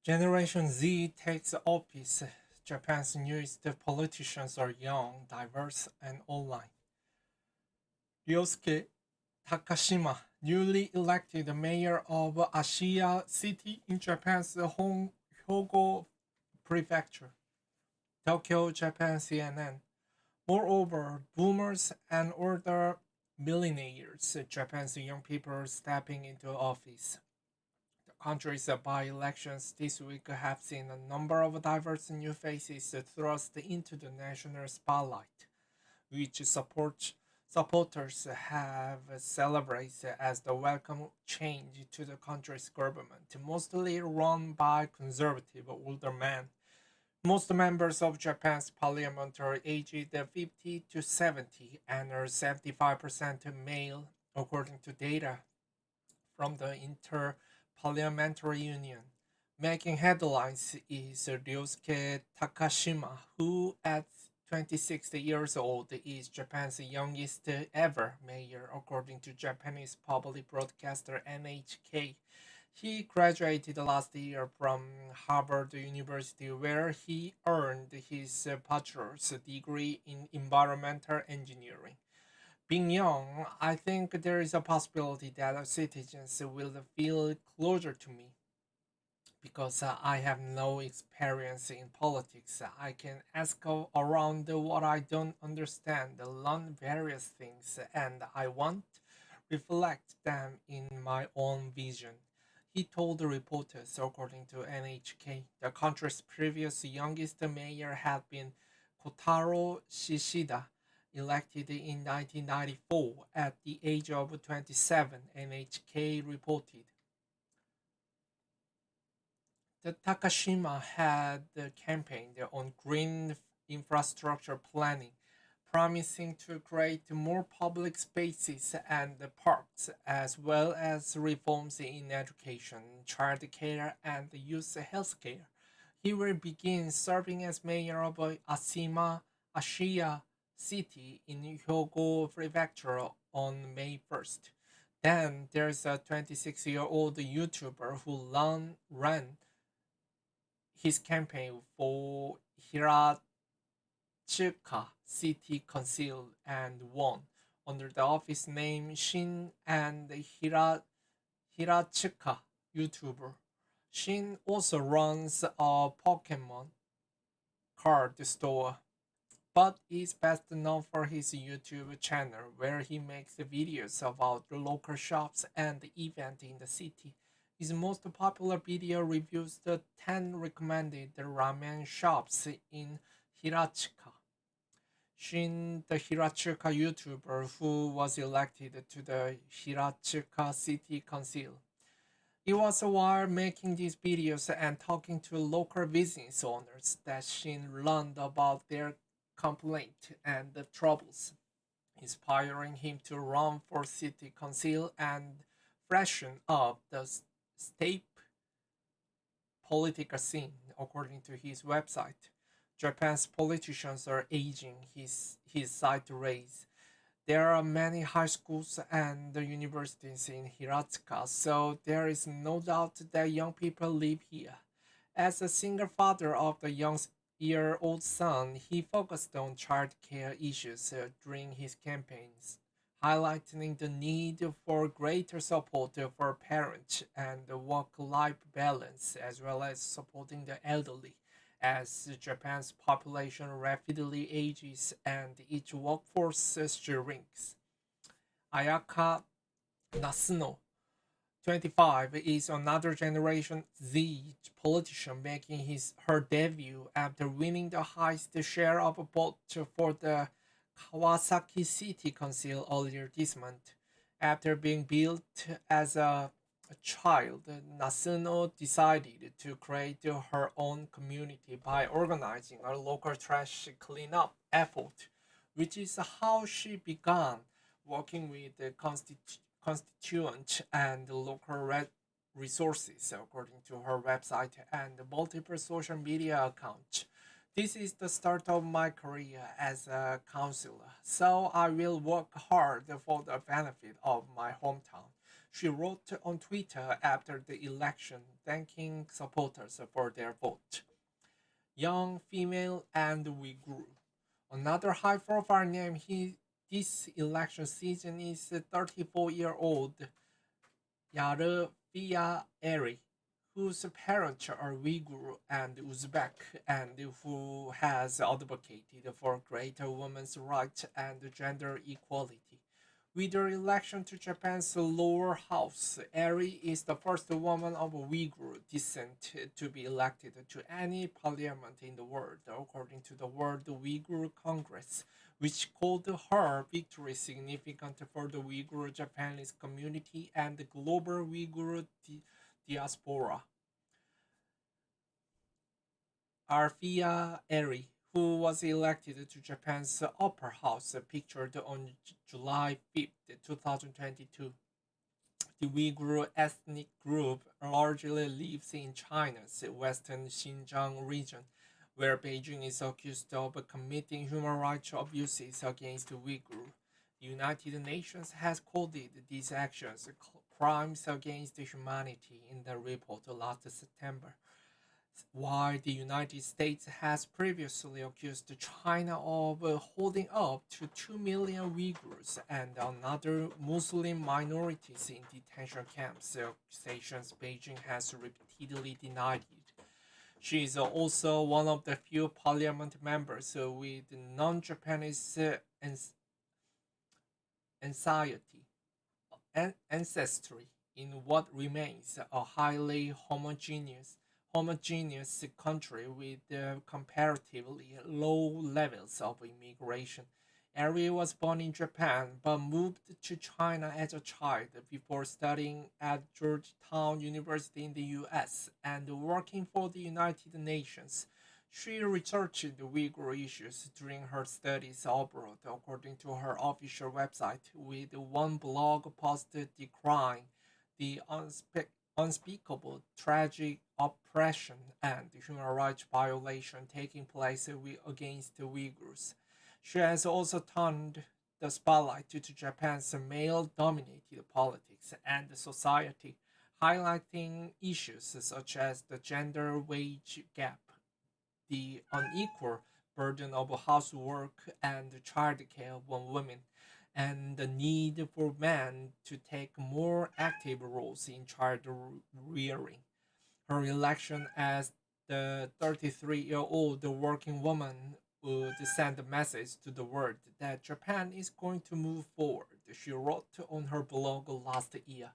Generation Z takes office. Japan's newest politicians are young, diverse, and online. Ryosuke Takashima, newly elected mayor of Ashiya City in Japan's Hyogo Prefecture. Tokyo, Japan CNN. Moreover, boomers and older millionaires, Japan's young people stepping into office. The country's by-elections this week have seen a number of diverse new faces thrust into the national spotlight, which supporters have celebrated as the welcome change to the country's government, mostly run by conservative older men. Most members of Japan's parliament are aged 50 to 70 and are 75% male, according to data from the Inter-Parliamentary Union. Making headlines is Ryosuke Takashima, who at 26 years old is Japan's youngest ever mayor, according to Japanese public broadcaster NHK. He graduated last year from Harvard University, where he earned his bachelor's degree in environmental engineering. Being young, I think there is a possibility that citizens will feel closer to me because I have no experience in politics. I can ask around what I don't understand, learn various things, and I want reflect them in my own vision. He told the reporters, according to NHK. The country's previous youngest mayor had been Kotaro Shishida, elected in 1994 at the age of 27, NHK reported. The Takashima had campaigned on green infrastructure planning, promising to create more public spaces and parks, as well as reforms in education, childcare, and youth healthcare. He will begin serving as mayor of Ashiya City in Hyogo Prefecture on May 1st. Then there's a 26-year-old YouTuber who ran his campaign for Hirachika City Council and won under the office name Shin and Hirachika YouTuber. Shin also runs a Pokemon card store, but is best known for his YouTube channel where he makes videos about the local shops and events in the city. His most popular video reviews the 10 recommended ramen shops in Hirachika. Shin, the Hirachika YouTuber who was elected to the Hirachika City Council. It was while making these videos and talking to local business owners that Shin learned about their complaint and the troubles, inspiring him to run for city council and freshen up the state political scene, according to his website. Japan's politicians are aging, his site raised. There are many high schools and universities in Hiratsuka, so there is no doubt that young people live here. As a single father of the young-year-old son, he focused on childcare issues during his campaigns, highlighting the need for greater support for parents and work-life balance, as well as supporting the elderly as Japan's population rapidly ages and its workforce shrinks. Ayaka Nasuno, 25, is another Generation Z politician making her debut after winning the highest share of votes for the Kawasaki City Council earlier this month. After being built as a child, Nasuno decided to create her own community by organizing a local trash cleanup effort, which is how she began working with the constituent and local resources, according to her website and multiple social media accounts. This is the start of my career as a counselor, so I will work hard for the benefit of my hometown. She wrote on Twitter after the election, thanking supporters for their vote. Young, female, and Uyghur. Another high-profile name this election season is 34-year-old Yarevia Eri, whose parents are Uyghur and Uzbek, and who has advocated for greater women's rights and gender equality. With her election to Japan's lower house, Eri is the first woman of Uyghur descent to be elected to any parliament in the world, according to the World Uyghur Congress, which called her victory significant for the Uyghur Japanese community and the global Uyghur diaspora. Arfia Eri, who was elected to Japan's upper house, pictured on July 5th, 2022. The Uyghur ethnic group largely lives in China's western Xinjiang region, where Beijing is accused of committing human rights abuses against Uyghur. The United Nations has called these actions crimes against humanity in the report last September, while the United States has previously accused China of holding up to 2 million Uyghurs and other Muslim minorities in detention camps, accusations Beijing has repeatedly denied it. She is also one of the few parliament members with non-Japanese ancestry in what remains a highly homogeneous country with comparatively low levels of immigration. Ari was born in Japan but moved to China as a child before studying at Georgetown University in the US and working for the United Nations. She researched Uyghur issues during her studies abroad, according to her official website, with one blog post decrying the unspeakable, tragic oppression and human rights violation taking place against the Uyghurs. She has also turned the spotlight to Japan's male dominated politics and society, highlighting issues such as the gender wage gap, the unequal burden of housework and childcare on women, and the need for men to take more active roles in child rearing. Her election as the 33-year-old working woman would send a message to the world that Japan is going to move forward, she wrote on her blog last year.